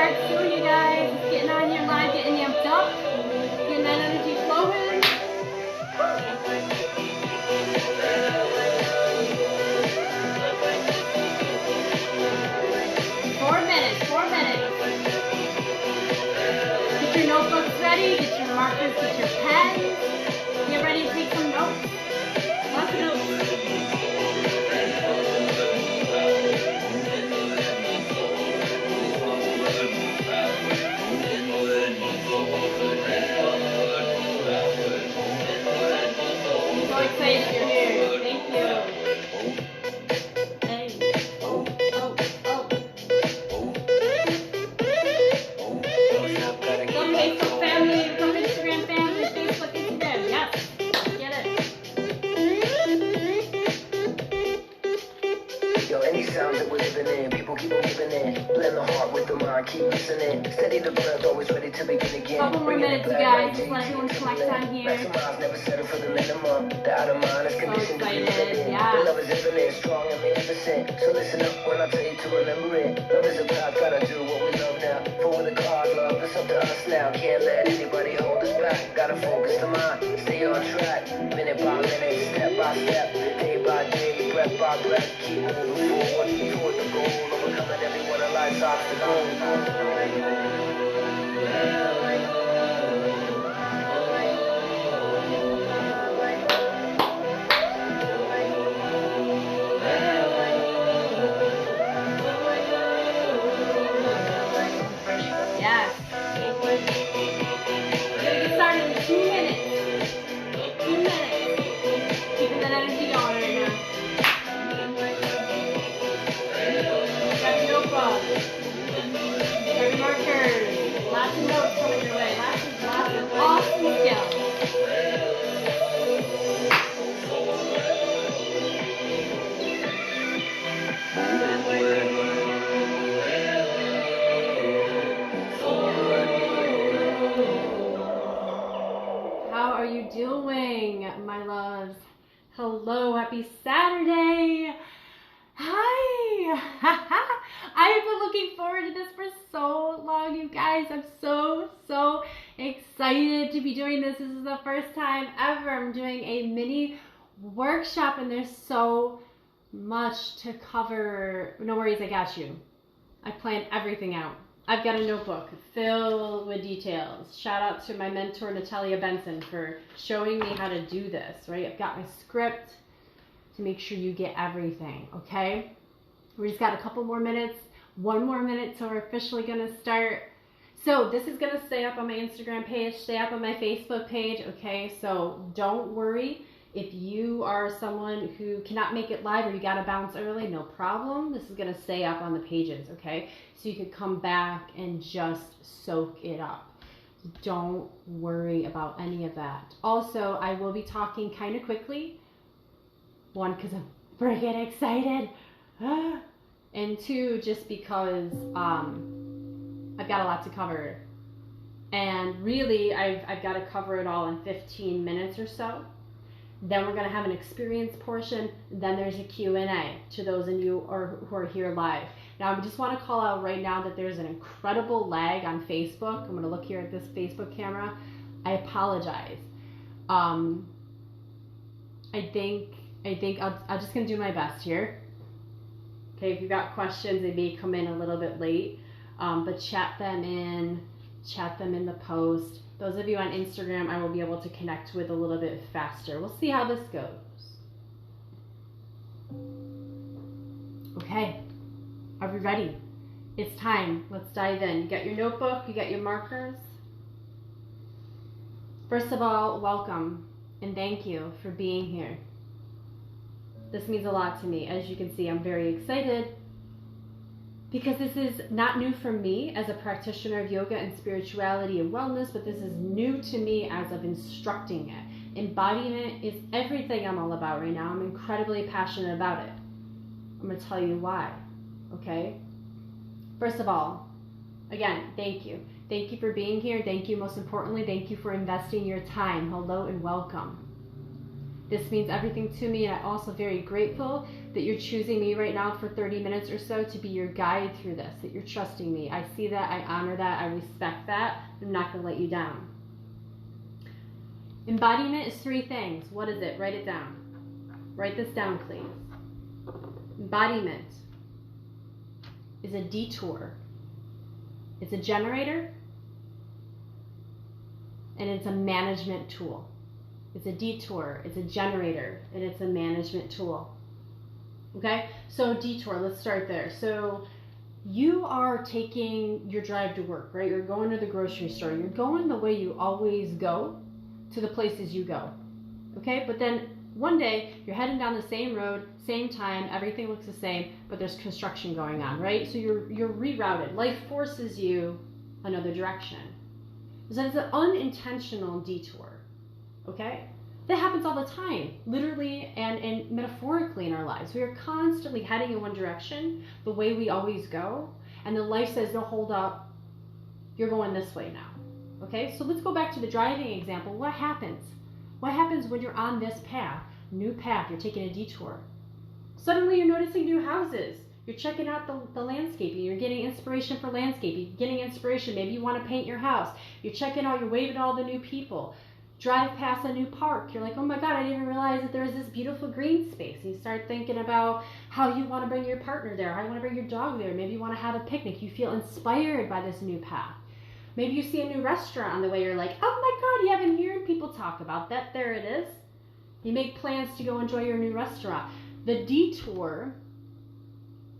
start soon, you guys. Getting on your line, getting amped up, getting that energy flowing. 4 minutes, 4 minutes. Get your notebooks ready, get your markers, get your pens. Get ready to take some notes. Lots of notes. So excited you're here. Thank you. Hey. Oh, oh, oh. Come Facebook family, come Instagram family, Facebook, Instagram. Yes. Get it. Yo, any sound that we're living in, people keep on giving in. Blend the heart with the mind, keep listening. Steady the breath, always ready to begin again. Couple more minutes, you guys. Just let everyone collect on here. Maximize, never settle for the minimum. The outer mind is conditioned to be limited. Yeah. The love is infinite, strong and magnificent. So listen up when I tell you to remember it. Love is a path, gotta do what we love now. Forward the card, love, it's up to us now. Can't let anybody hold us back. Gotta focus the mind, stay on track. Minute by minute, step by step, day by day, breath by breath. Keep moving forward, toward the goal. Overcoming every one of life's obstacles. Yes. Get started in 2 minutes. 2 minutes. Keeping that energy going right now. Grab your notebook. Grab your markers. Lots of notes coming your way. Lots of awesome skills. How are you doing, my loves? Hello, happy Saturday. Hi. I've been looking forward to this for so long, you guys. I'm so excited to be doing this. This is the first time ever I'm doing a mini workshop, and there's so much to cover. No worries, I got you. I planned everything out. I've got a notebook filled with details. Shout out to my mentor, Natalia Benson, for showing me how to do this, right? I've got my script to make sure you get everything, okay? We just got a couple more minutes, 1 more minute till we're officially gonna start. So this is gonna stay up on my Instagram page, stay up on my Facebook page, okay? So don't worry. If you are someone who cannot make it live or you gotta bounce early, no problem. This is gonna stay up on the pages, okay? So you could come back and just soak it up. Don't worry about any of that. Also, I will be talking kind of quickly. 1, because I'm freaking excited. And 2, just because I've got a lot to cover. And really, I've got to cover it all in 15 minutes or so. Then we're going to have an experience portion. Then there's a Q&A to those of you who are here live. Now, I just want to call out right now that there's an incredible lag on Facebook. I'm going to look here at this Facebook camera. I apologize. I think I'm just going to do my best here. Okay, if you've got questions, they may come in a little bit late, but chat them in the post. Those of you on Instagram, I will be able to connect with a little bit faster. We'll see how this goes. Okay, are we ready? It's time. Let's dive in. You got your notebook, you got your markers. First of all, welcome and thank you for being here. This means a lot to me. As you can see, I'm very excited because this is not new for me as a practitioner of yoga and spirituality and wellness, but this is new to me as of instructing it. Embodiment is everything I'm all about right now. I'm incredibly passionate about it. I'm going to tell you why, okay? First of all, again, thank you. Thank you for being here. Thank you, most importantly, thank you for investing your time. Hello and welcome. This means everything to me, and I'm also very grateful that you're choosing me right now for 30 minutes or so to be your guide through this, that you're trusting me. I see that, I honor that, I respect that. I'm not going to let you down. Embodiment is 3 things. What is it? Write it down. Write this down, please. Embodiment is a detour. It's a generator, and it's a management tool. It's a detour, it's a generator, and it's a management tool. Okay, so detour, let's start there. So you are taking your drive to work, right? You're going to the grocery store. You're going the way you always go to the places you go. Okay, but then one day you're heading down the same road, same time, everything looks the same, but there's construction going on, right? So you're rerouted. Life forces you another direction. So it's an unintentional detour. Okay? That happens all the time, literally and metaphorically in our lives. We are constantly heading in one direction, the way we always go, and the life says, no, hold up, you're going this way now. Okay? So let's go back to the driving example. What happens? What happens when you're on this path, new path, you're taking a detour? Suddenly you're noticing new houses. You're checking out the landscaping. You're getting inspiration for landscaping. You're getting inspiration. Maybe you want to paint your house. You're checking out, you're waving at all the new people. Drive past a new park. You're like, oh my God, I didn't realize that there's this beautiful green space. You start thinking about how you want to bring your partner there, how you want to bring your dog there. Maybe you want to have a picnic. You feel inspired by this new path. Maybe you see a new restaurant on the way. You're like, oh my God, you haven't heard people talk about that. There it is. You make plans to go enjoy your new restaurant. The detour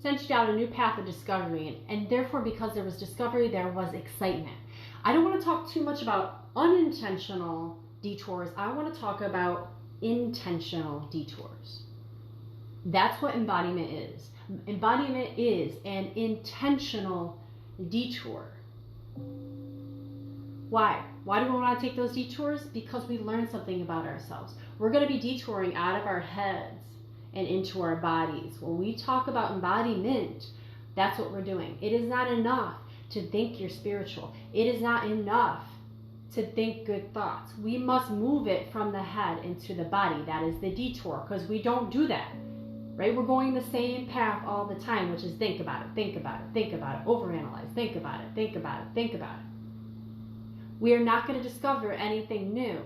sent you down a new path of discovery, and therefore, because there was discovery, there was excitement. I don't want to talk too much about unintentional detours. I want to talk about intentional detours. That's what embodiment is. Embodiment is an intentional detour. Why? Why do we want to take those detours? Because we learn something about ourselves. We're going to be detouring out of our heads and into our bodies. When we talk about embodiment, that's what we're doing. It is not enough to think you're spiritual. It is not enough to think good thoughts. We must move it from the head into the body. That is the detour, because we don't do that, right? We're going the same path all the time, which is think about it, think about it, think about it, overanalyze, think about it, think about it, think about it. We are not going to discover anything new.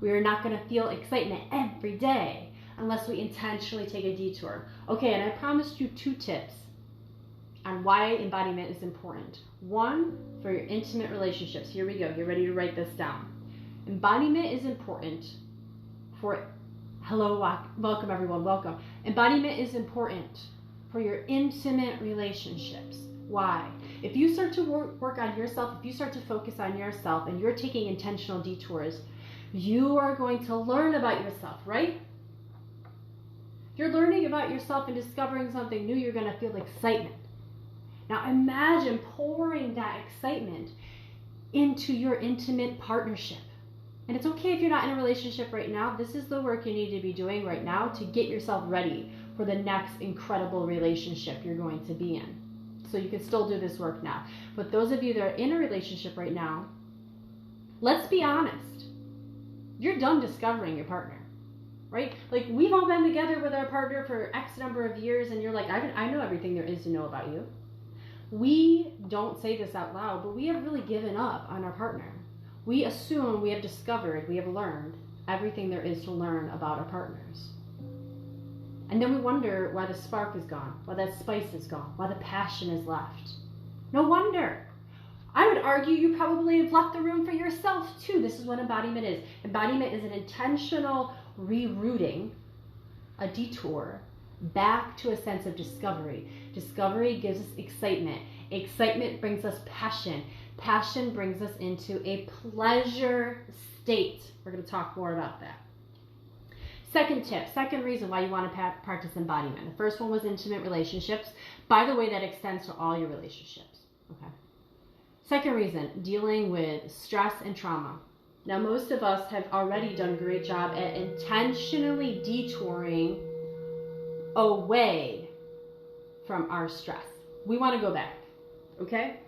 We are not going to feel excitement every day unless we intentionally take a detour. Okay, and I promised you 2 tips on why embodiment is important. 1, for your intimate relationships. Here we go. Get ready to write this down. Embodiment is important for, hello, welcome everyone, welcome. Embodiment is important for your intimate relationships. Why? If you start to work on yourself, if you start to focus on yourself and you're taking intentional detours, you are going to learn about yourself, right? If you're learning about yourself and discovering something new, you're going to feel excitement. Now imagine pouring that excitement into your intimate partnership. And it's okay if you're not in a relationship right now. This is the work you need to be doing right now to get yourself ready for the next incredible relationship you're going to be in. So you can still do this work now. But those of you that are in a relationship right now, let's be honest. You're done discovering your partner, right? Like, we've all been together with our partner for X number of years, and you're like, I know everything there is to know about you. We don't say this out loud, but we have really given up on our partner. We assume we have discovered, we have learned everything there is to learn about our partners. And then we wonder why the spark is gone, why that spice is gone, why the passion is left. No wonder. I would argue you probably have left the room for yourself too. This is what embodiment is. Embodiment is an intentional rerouting, a detour, back to a sense of discovery. Discovery gives us excitement. Excitement brings us passion. Passion brings us into a pleasure state. We're going to talk more about that. Second tip, second reason why you want to practice embodiment. The first one was intimate relationships. By the way, that extends to all your relationships. Okay. Second reason, dealing with stress and trauma. Now, most of us have already done a great job at intentionally detouring away from our stress. We want to go back, okay?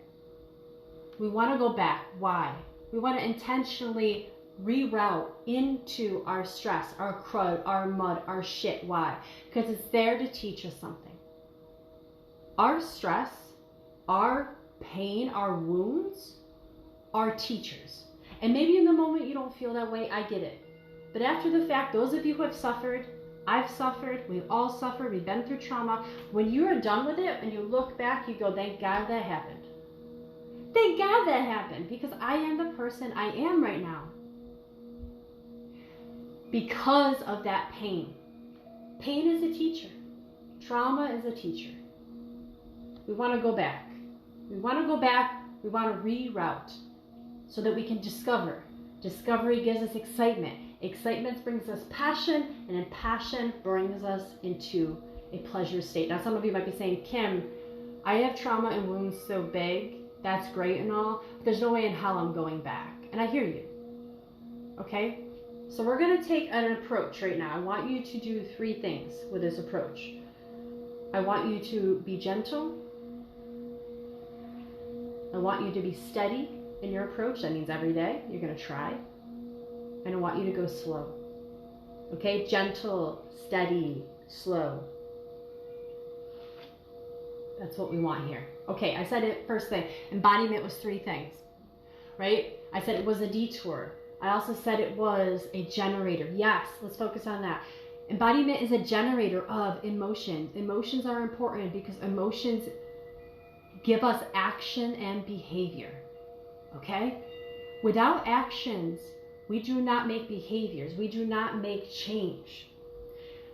We want to go back. Why? We want to intentionally reroute into our stress, our crud, our mud, our shit. Why? Because it's there to teach us something. Our stress, our pain, our wounds are teachers. And maybe in the moment you don't feel that way, I get it. But after the fact, those of you who have suffered, I've suffered, we've all suffered, we've been through trauma. When you are done with it and you look back, you go, thank God that happened. Thank God that happened, because I am the person I am right now. Because of that pain. Pain is a teacher. Trauma is a teacher. We want to go back. We want to go back. We want to reroute so that we can discover. Discovery gives us excitement. Excitement brings us passion, and then passion brings us into a pleasure state. Now, some of you might be saying, Kim, I have trauma and wounds so big. That's great and all, but there's no way in hell I'm going back. And I hear you. Okay? So we're going to take an approach right now. I want you to do 3 things with this approach. I want you to be gentle. I want you to be steady in your approach. That means every day you're going to try. And I want you to go slow. Okay? Gentle, steady, slow. That's what we want here. Okay, I said it first thing. Embodiment was 3 things, right? I said it was a detour. I also said it was a generator. Yes, let's focus on that. Embodiment is a generator of emotion. Emotions are important because emotions give us action and behavior, okay? Without actions, we do not make behaviors. We do not make change.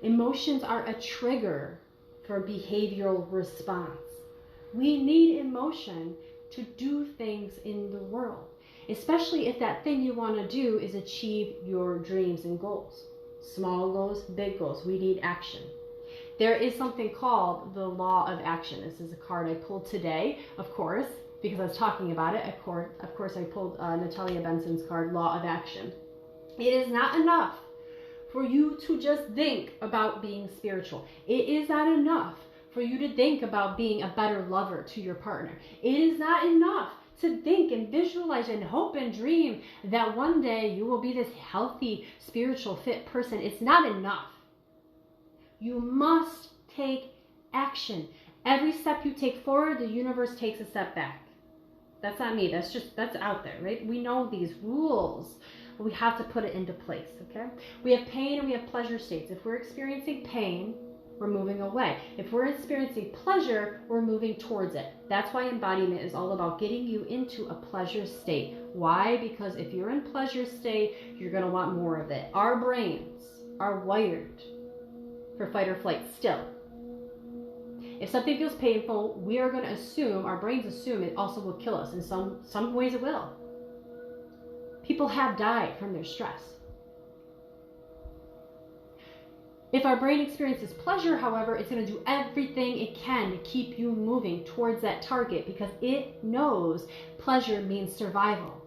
Emotions are a trigger for behavioral response. We need emotion to do things in the world, especially if that thing you want to do is achieve your dreams and goals. Small goals, big goals. We need action. There is something called the law of action. This is a card I pulled today, of course, because I was talking about it. Of course, I pulled Natalia Benson's card, Law of Action. It is not enough for you to just think about being spiritual. It is not enough for you to think about being a better lover to your partner. It is not enough to think and visualize and hope and dream that one day you will be this healthy, spiritual, fit person. It's not enough. You must take action. Every step you take forward, the universe takes a step back. That's not me. That's out there, right? We know these rules, but we have to put it into place, okay? We have pain and we have pleasure states. If we're experiencing pain, we're moving away. If we're experiencing pleasure, we're moving towards it. That's why embodiment is all about getting you into a pleasure state. Why? Because if you're in pleasure state, you're going to want more of it. Our brains are wired for fight or flight still. If something feels painful, we are going to assume, our brains assume it also will kill us. In some ways it will. People have died from their stress. If our brain experiences pleasure, however, it's going to do everything it can to keep you moving towards that target because it knows pleasure means survival.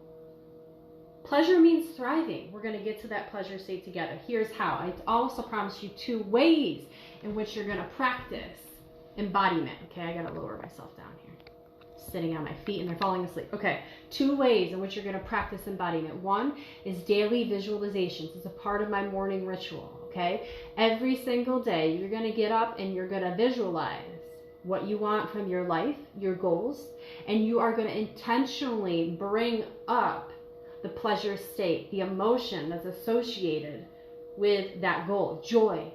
Pleasure means thriving. We're going to get to that pleasure state together. Here's how. I also promised you 2 ways in which you're going to practice embodiment. Okay, I got to lower myself down here. Sitting on my feet and they're falling asleep. Okay, 2 ways in which you're going to practice embodiment. 1 is daily visualizations. It's a part of my morning ritual. Okay, every single day you're going to get up and you're going to visualize what you want from your life, your goals, and you are going to intentionally bring up the pleasure state, the emotion that's associated with that goal. Joy,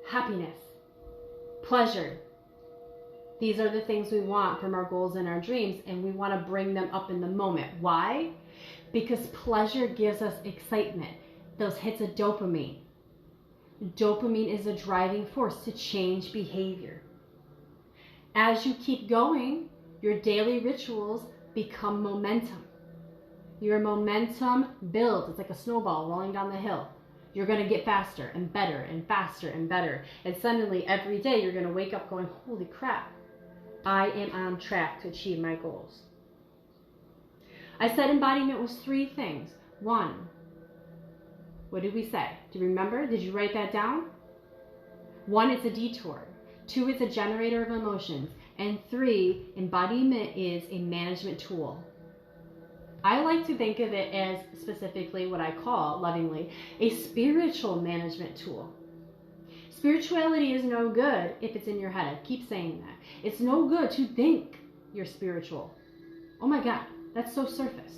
happiness, pleasure. These are the things we want from our goals and our dreams, and we want to bring them up in the moment. Why? Because pleasure gives us excitement, those hits of dopamine. Dopamine is a driving force to change behavior. As you keep going, your daily rituals become momentum. Your momentum builds. It's like a snowball rolling down the hill. You're going to get faster and better and faster and better. And suddenly, every day, you're going to wake up going, holy crap, I am on track to achieve my goals. I said embodiment was 3 things. 1, what did we say? Do you remember? Did you write that down? 1, it's a detour. 2, it's a generator of emotions. And 3, embodiment is a management tool. I like to think of it as specifically what I call, lovingly, a spiritual management tool. Spirituality is no good if it's in your head. I keep saying that. It's no good to think you're spiritual. Oh my God, that's so surface.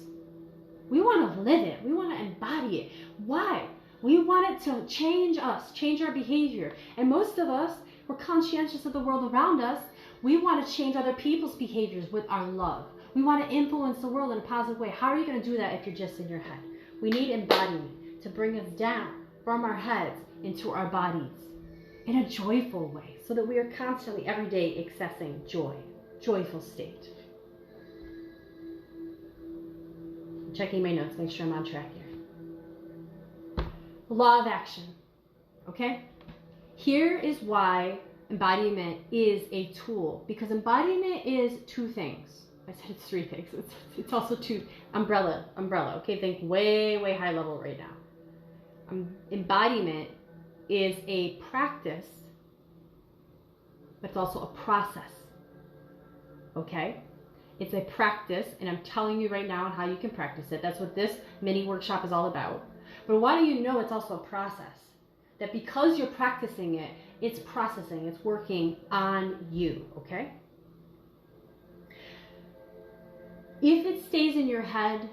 We want to live it. We want to embody it. Why? We want it to change us, change our behavior. And most of us, we're conscientious of the world around us. We want to change other people's behaviors with our love. We want to influence the world in a positive way. How are you going to do that if you're just in your head? We need embodiment to bring us down from our heads into our bodies in a joyful way, so that we are constantly, every day, accessing joy, joyful state. I'm checking my notes, make sure I'm on track here. Law of action, okay? Here is why embodiment is a tool, because embodiment is two things. I said it's three things. It's also two. Umbrella. Okay, think way, way high level right now. Embodiment is a practice, but it's also a process. Okay? It's a practice, and I'm telling you right now on how you can practice it. That's what this mini workshop is all about. But why do you know it's also a process? That because you're practicing it, it's processing, it's working on you, okay? If it stays in your head,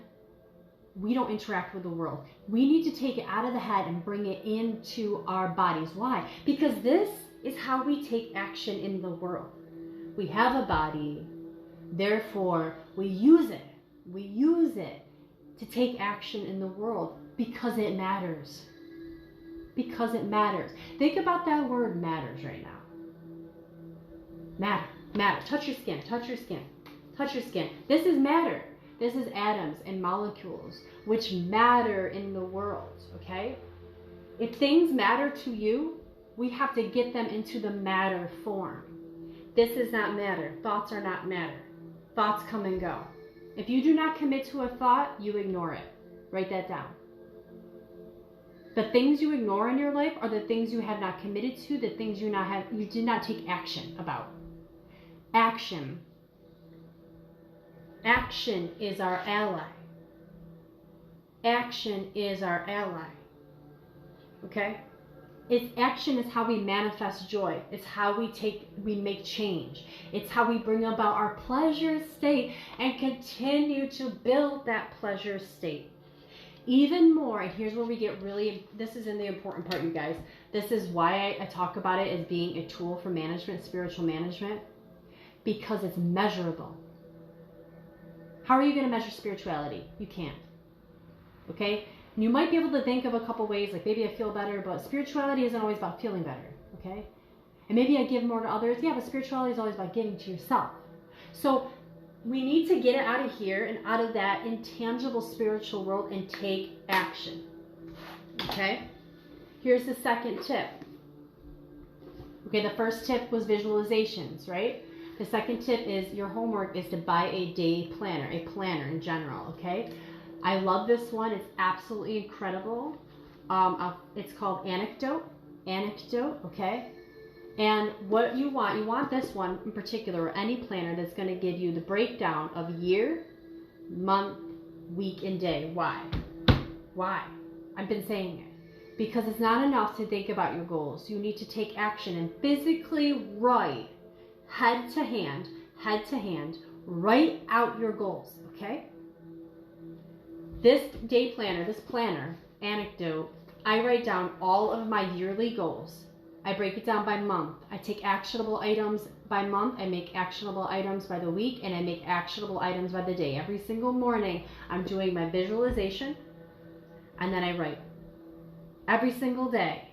we don't interact with the world. We need to take it out of the head and bring it into our bodies. Why? Because this is how we take action in the world. We have a body, therefore we use it. We use it to take action in the world because it matters. Because it matters. Think about that word matters right now. Matter. Touch your skin. Touch your skin. Touch your skin. This is matter. This is atoms and molecules which matter in the world, okay? If things matter to you, we have to get them into the matter form. This is not matter. Thoughts are not matter. Thoughts come and go. If you do not commit to a thought, you ignore it. Write that down. The things you ignore in your life are the things you have not committed to, the things you did not take action about. Action. Action is our ally. Action is our ally. Okay? Action is how we manifest joy. It's how we make change. It's how we bring about our pleasure state and continue to build that pleasure state. Even more, and here's where we get really, this is in the important part, you guys. This is why I talk about it as being a tool for management, spiritual management, because it's measurable. How are you going to measure spirituality? You can't. Okay? You might be able to think of a couple ways, like maybe I feel better, but spirituality isn't always about feeling better. Okay? And maybe I give more to others. Yeah, but spirituality is always about giving to yourself. So we need to get it out of here and out of that intangible spiritual world and take action. Okay? Here's the second tip. Okay, the first tip was visualizations, right? The second tip is your homework is to buy a day planner, a planner in general, okay? I love this one. It's absolutely incredible. It's called Anecdote, okay? And what you want this one in particular, or any planner that's going to give you the breakdown of year, month, week, and day. Why? I've been saying it. Because it's not enough to think about your goals. You need to take action and physically write, head to hand, write out your goals, okay? This day planner, this planner, Anecdote, I write down all of my yearly goals. I break it down by month. I take actionable items by month. I make actionable items by the week, and I make actionable items by the day. Every single morning, I'm doing my visualization, and then I write. Every single day,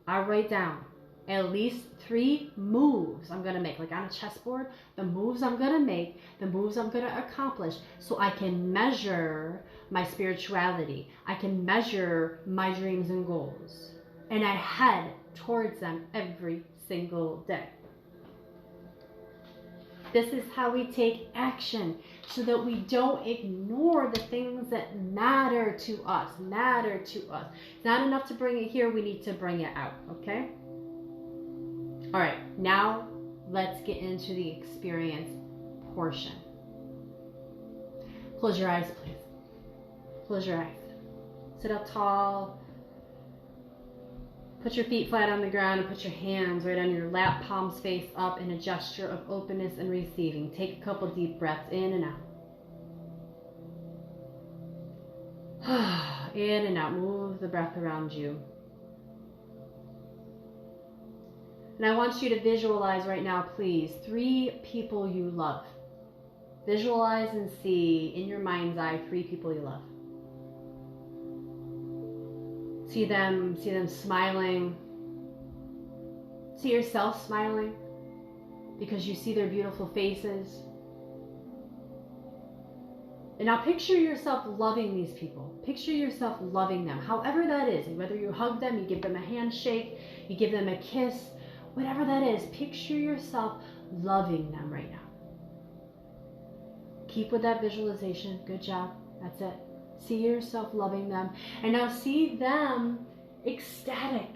I write down at least 3 moves I'm going to make, like on a chessboard, the moves I'm going to make, the moves I'm going to accomplish, so I can measure my spirituality. I can measure my dreams and goals. And I head towards them every single day. This is how we take action so that we don't ignore the things that matter to us. It's not enough to bring it here, we need to bring it out, okay? All right, now let's get into the experience portion. Close your eyes, please. Close your eyes. Sit up tall. Put your feet flat on the ground and put your hands right on your lap, palms face up in a gesture of openness and receiving. Take a couple deep breaths in and out. In and out. Move the breath around you. And I want you to visualize right now, please, 3 people you love. Visualize and see in your mind's eye 3 people you love. See them smiling. See yourself smiling because you see their beautiful faces. And now picture yourself loving these people. Picture yourself loving them, however that is. Whether you hug them, you give them a handshake, you give them a kiss, whatever that is, picture yourself loving them right now. Keep with that visualization. Good job. That's it. See yourself loving them. And now see them ecstatic.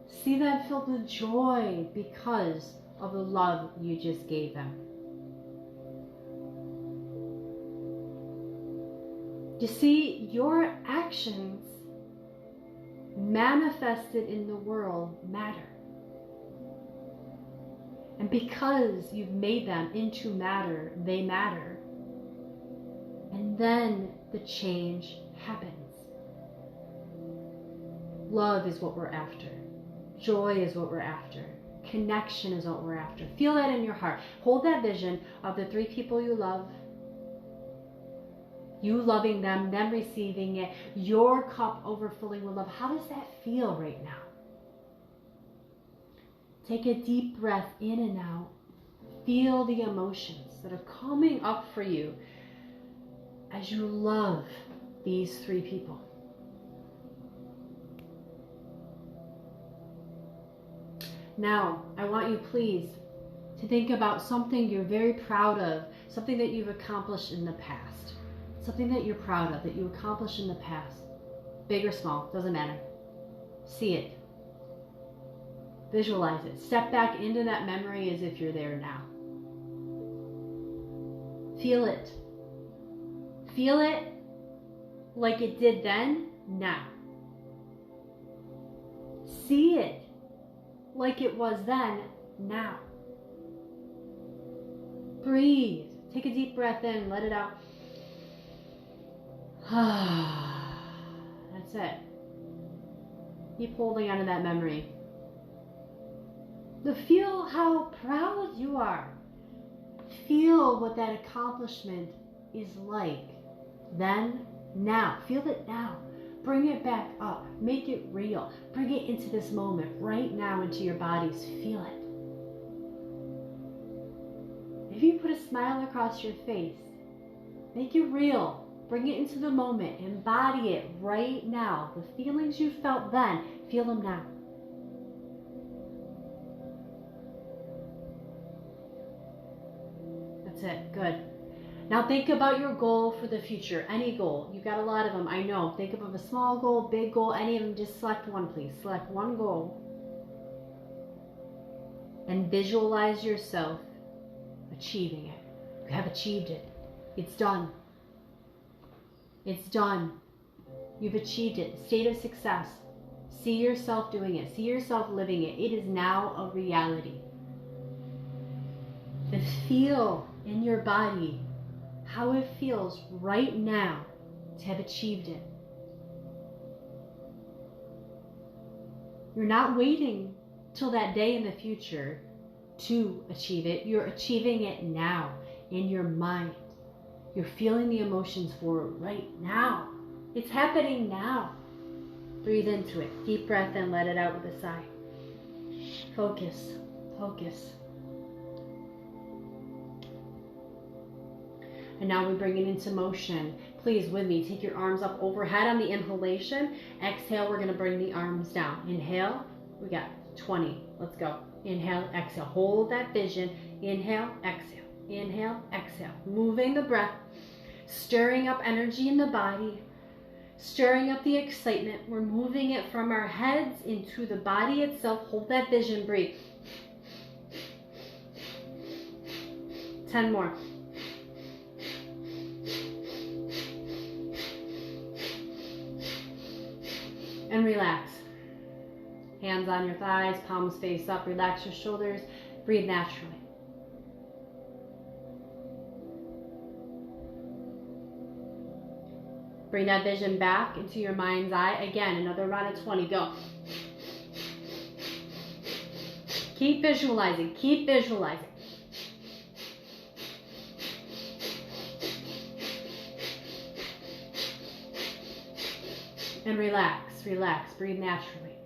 See them filled with joy because of the love you just gave them. You see, your actions manifested in the world matter. And because you've made them into matter, they matter. And then the change happens. Love is what we're after. Joy is what we're after. Connection is what we're after. Feel that in your heart. Hold that vision of the 3 people you love. You loving them receiving it. Your cup overflowing with love. How does that feel right now? Take a deep breath in and out. Feel the emotions that are coming up for you as you love these 3 people. Now, I want you please to think about something you're very proud of, something that you've accomplished in the past. Something that you're proud of, that you accomplished in the past. Big or small, doesn't matter. See it. Visualize it. Step back into that memory as if you're there now. Feel it. Feel it like it did then, now. See it like it was then, now. Breathe. Take a deep breath in, let it out. That's it. Keep holding on to that memory. Feel how proud you are. Feel what that accomplishment is like. Then, now. Feel it now. Bring it back up. Make it real. Bring it into this moment right now into your bodies. Feel it. If you put a smile across your face, make it real. Bring it into the moment. Embody it right now. The feelings you felt then, feel them now. That's it. Good. Now think about your goal for the future. Any goal. You've got a lot of them, I know. Think of a small goal, big goal, any of them. Just select one, please. Select one goal. And visualize yourself achieving it. You have achieved it. It's done. It's done. You've achieved it. State of success. See yourself doing it. See yourself living it. It is now a reality. And feel in your body how it feels right now to have achieved it. You're not waiting till that day in the future to achieve it. You're achieving it now in your mind. You're feeling the emotions for it right now. It's happening now. Breathe into it. Deep breath in, let it out with a sigh. Focus. Focus. And now we bring it into motion. Please, with me, take your arms up overhead on the inhalation. Exhale, we're going to bring the arms down. Inhale, we got 20. Let's go. Inhale, exhale. Hold that vision. Inhale, exhale. Inhale, exhale. Moving the breath, stirring up energy in the body, stirring up the excitement. We're moving it from our heads into the body itself. Hold that vision. Breathe. 10 more. relax. Hands on your thighs, palms face up, relax your shoulders, breathe naturally. Bring that vision back into your mind's eye. Again, another round of 20, go. Keep visualizing, keep visualizing. And relax, relax, breathe naturally.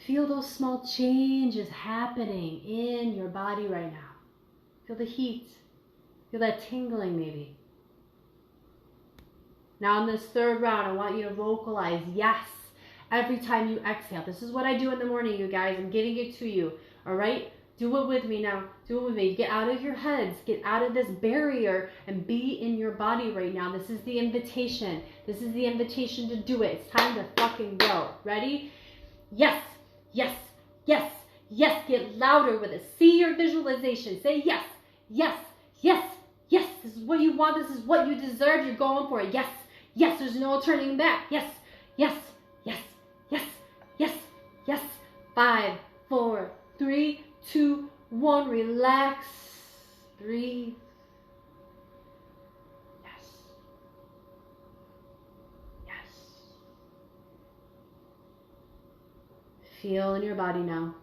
Feel those small changes happening in your body right now. Feel the heat, feel that tingling maybe. Now in this third round, I want you to vocalize yes every time you exhale. This is what I do in the morning, you guys. I'm giving it to you, all right? Do it with me now. Do it with me. Get out of your heads. Get out of this barrier and be in your body right now. This is the invitation. This is the invitation to do it. It's time to fucking go. Ready? Yes, yes, yes, yes. Get louder with it. See your visualization. Say yes, yes, yes, yes. This is what you want. This is what you deserve. You're going for it. Yes, yes. There's no turning back. Yes, yes, yes, yes, yes, yes. 5, 4, 3, 2, 1. Relax. Breathe. Yes. Yes. Feel in your body now.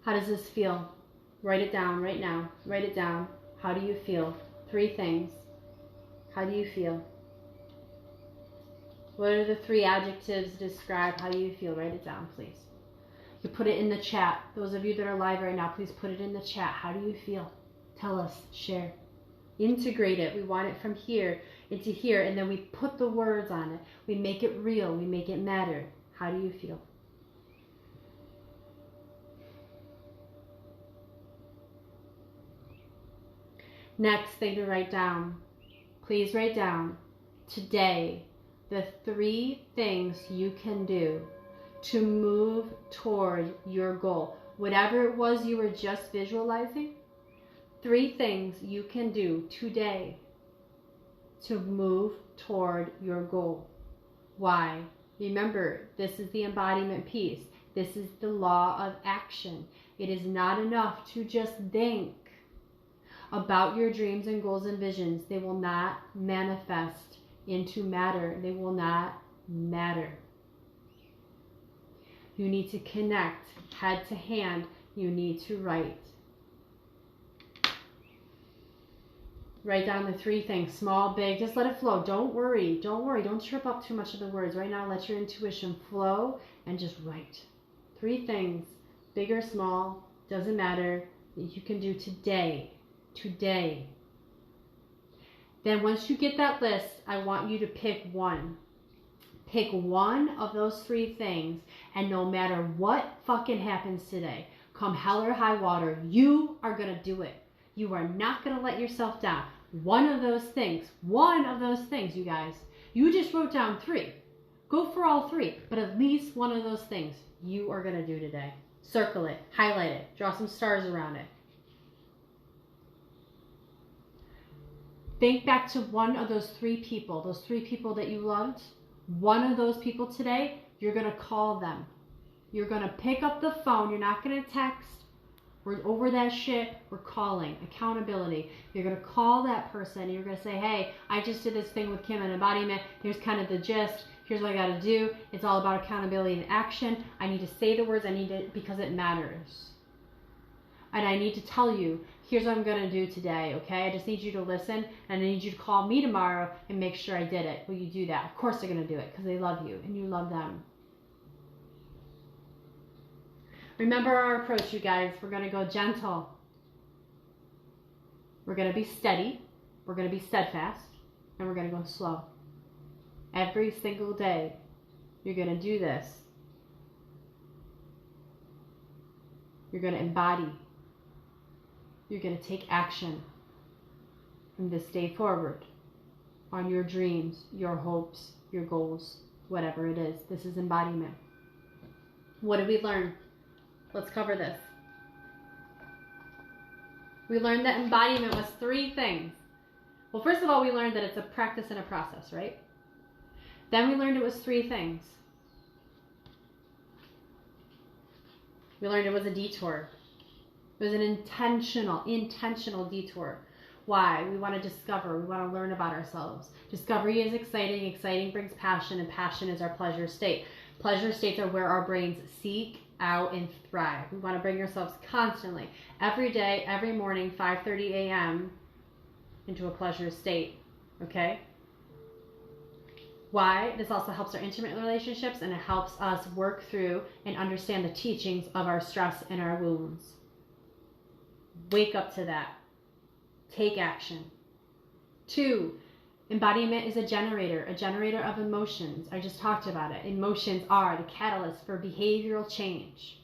How does this feel? Write it down right now. Write it down. How do you feel? 3 things. How do you feel? What are the 3 adjectives to describe how you feel? Write it down, please. You put it in the chat. Those of you that are live right now, please put it in the chat. How do you feel? Tell us. Share. Integrate it. We want it from here into here, and then we put the words on it. We make it real. We make it matter. How do you feel? Next thing to write down. Please write down today the 3 things you can do to move toward your goal. Whatever it was you were just visualizing, 3 things you can do today to move toward your goal. Why? Remember, this is the embodiment piece. This is the law of action. It is not enough to just think about your dreams and goals and visions. They will not manifest into matter. They will not matter. You need to connect head to hand. You need to write. Write down the 3 things, small, big, just let it flow. Don't worry, don't worry. Don't trip up too much of the words. Right now, let your intuition flow and just write. 3 things, big or small, doesn't matter, that you can do today. Today. Then once you get that list, I want you to pick one. Pick one of those 3 things, and no matter what fucking happens today, come hell or high water, you are going to do it. You are not going to let yourself down. One of those things, you guys. You just wrote down 3. Go for all 3, but at least one of those things you are going to do today. Circle it, highlight it, draw some stars around it. Think back to one of those 3 people that you loved. One of those people today, you're going to call them. You're going to pick up the phone. You're not going to text. We're over that shit. We're calling. Accountability. You're going to call that person. And you're going to say, hey, I just did this thing with Kim and Embodiment. Here's kind of the gist. Here's what I got to do. It's all about accountability and action. I need to say the words. I need to, because it matters. And I need to tell you, here's what I'm going to do today, okay? I just need you to listen, and I need you to call me tomorrow and make sure I did it. Will you do that? Of course they're going to do it because they love you and you love them. Remember our approach, you guys. We're going to go gentle. We're going to be steady. We're going to be steadfast. And we're going to go slow. Every single day, you're going to do this. You're going to embody. You're going to take action from this day forward on your dreams, your hopes, your goals, whatever it is. This is embodiment. What did we learn? Let's cover this. We learned that embodiment was 3 things. Well, first of all, we learned that it's a practice and a process, right? Then we learned it was 3 things. We learned it was a detour. It was an intentional detour. Why? We want to discover. We want to learn about ourselves. Discovery is exciting. Exciting brings passion, and passion is our pleasure state. Pleasure states are where our brains seek out and thrive. We want to bring ourselves constantly, every day, every morning, 5:30 a.m. into a pleasure state. Okay? Why? This also helps our intimate relationships, and it helps us work through and understand the teachings of our stress and our wounds. Wake up to that. Take action. 2, embodiment is a generator of emotions. I just talked about it. Emotions are the catalyst for behavioral change.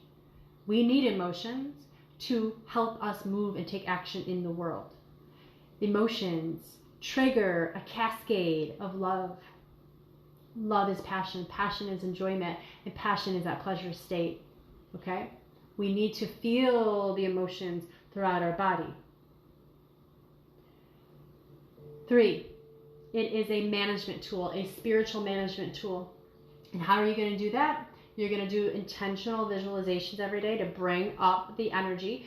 We need emotions to help us move and take action in the world. Emotions trigger a cascade of love. Love is passion. Passion is enjoyment. And passion is that pleasure state. Okay? We need to feel the emotions throughout our body. 3, it is a management tool, a spiritual management tool. And how are you going to do that? You're going to do intentional visualizations every day to bring up the energy.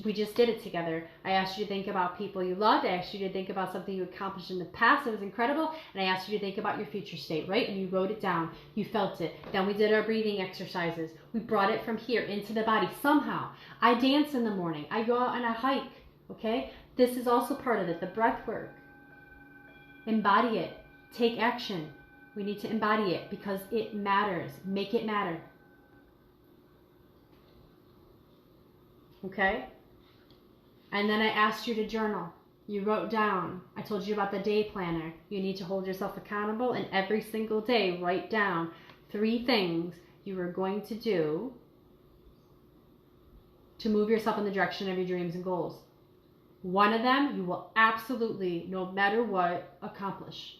We just did it together. I asked you to think about people you loved. I asked you to think about something you accomplished in the past that was incredible. And I asked you to think about your future state, right? And you wrote it down. You felt it. Then we did our breathing exercises. We brought it from here into the body somehow. I dance in the morning. I go out on a hike, okay? This is also part of it, the breath work. Embody it. Take action. We need to embody it because it matters. Make it matter. Okay? And then I asked you to journal. You wrote down. I told you about the day planner. You need to hold yourself accountable, and every single day write down 3 things you are going to do to move yourself in the direction of your dreams and goals. One of them you will absolutely, no matter what, accomplish.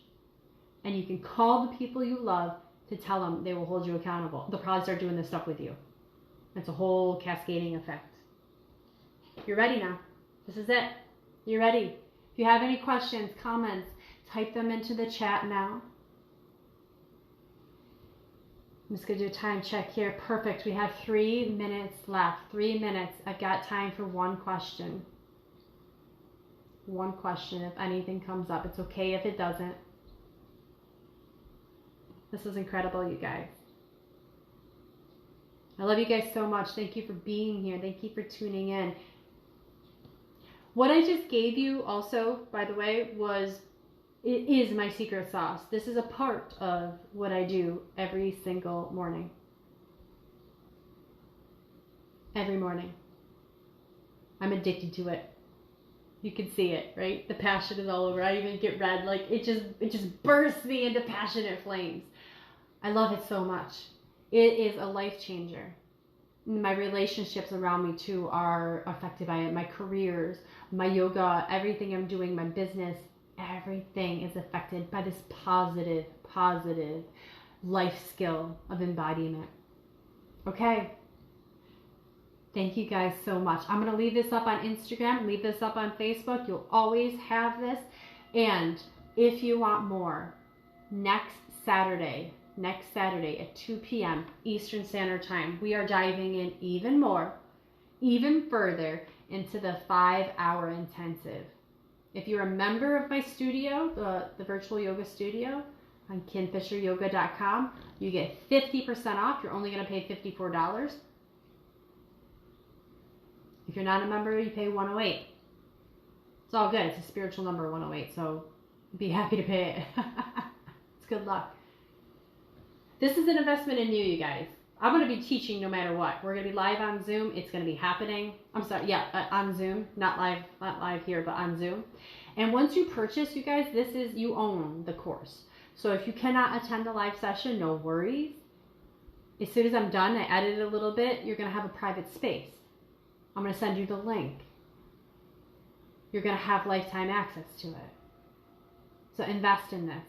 And you can call the people you love to tell them they will hold you accountable. They'll probably start doing this stuff with you. It's a whole cascading effect. You're ready now. This is it. You're ready. If you have any questions, comments, type them into the chat now. I'm just going to do a time check here. Perfect. We have 3 minutes left. 3 minutes. I've got time for one question. One question. If anything comes up, it's okay if it doesn't. This is incredible, you guys. I love you guys so much. Thank you for being here. Thank you for tuning in. What I just gave you also, by the way, it is my secret sauce. This is a part of what I do every single morning. Every morning. I'm addicted to it. You can see it, right? The passion is all over. I even get red. Like it just bursts me into passionate flames. I love it so much. It is a life changer. My relationships around me too are affected by it. My careers, my yoga, everything I'm doing, my business, everything is affected by this positive life skill of embodiment. Okay. Thank you guys so much. I'm going to leave this up on Instagram, leave this up on Facebook. You'll always have this. And if you want more, next Saturday at 2 p.m. Eastern Standard Time, we are diving in even more, even further into the 5-hour intensive. If you're a member of my studio, the virtual yoga studio on KimFisherYoga.com, you get 50% off. You're only going to pay $54. If you're not a member, you pay $108. It's all good. It's a spiritual number, 108, so be happy to pay it. It's good luck. This is an investment in you guys. I'm going to be teaching no matter what. We're going to be live on Zoom. It's going to be happening. I'm sorry, on Zoom. Not live here, but on Zoom. And once you purchase, you guys, you own the course. So if you cannot attend the live session, no worries. As soon as I'm done, I edit it a little bit, you're going to have a private space. I'm going to send you the link. You're going to have lifetime access to it. So invest in this.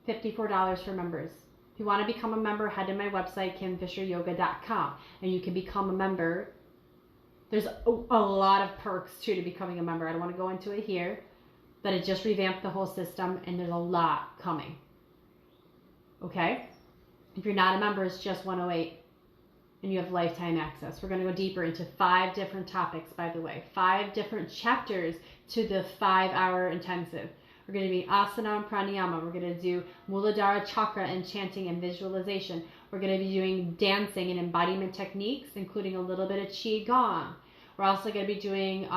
$54 for members. If you want to become a member, head to my website, KimFisherYoga.com, and you can become a member. There's a lot of perks, too, to becoming a member. I don't want to go into it here, but it just revamped the whole system, and there's a lot coming. Okay? If you're not a member, it's just 108, and you have lifetime access. We're going to go deeper into 5 different topics, by the way. 5 different chapters to the 5-hour intensive. We're going to be asana and pranayama. We're going to do Muladhara chakra and chanting and visualization. We're going to be doing dancing and embodiment techniques, including a little bit of qigong. We're also going to be doing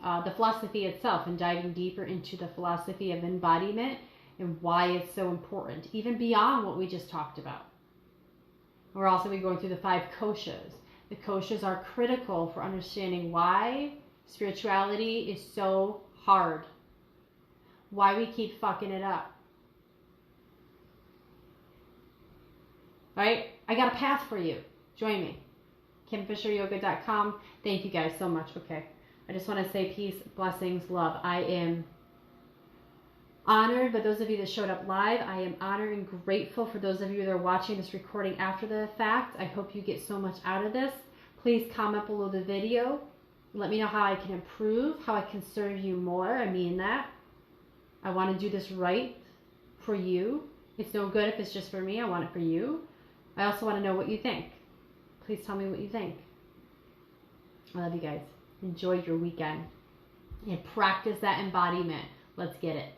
the philosophy itself and diving deeper into the philosophy of embodiment and why it's so important, even beyond what we just talked about. We're also going to be going through the 5 koshas. The koshas are critical for understanding why spirituality is so hard, why we keep fucking it up. Right? I got a path for you. Join me. KimFisherYoga.com. Thank you guys so much. Okay. I just want to say peace, blessings, love. I am honored by those of you that showed up live. I am honored and grateful for those of you that are watching this recording after the fact. I hope you get so much out of this. Please comment below the video. Let me know how I can improve, how I can serve you more. I mean that. I want to do this right for you. It's no good if it's just for me. I want it for you. I also want to know what you think. Please tell me what you think. I love you guys. Enjoy your weekend and practice that embodiment. Let's get it.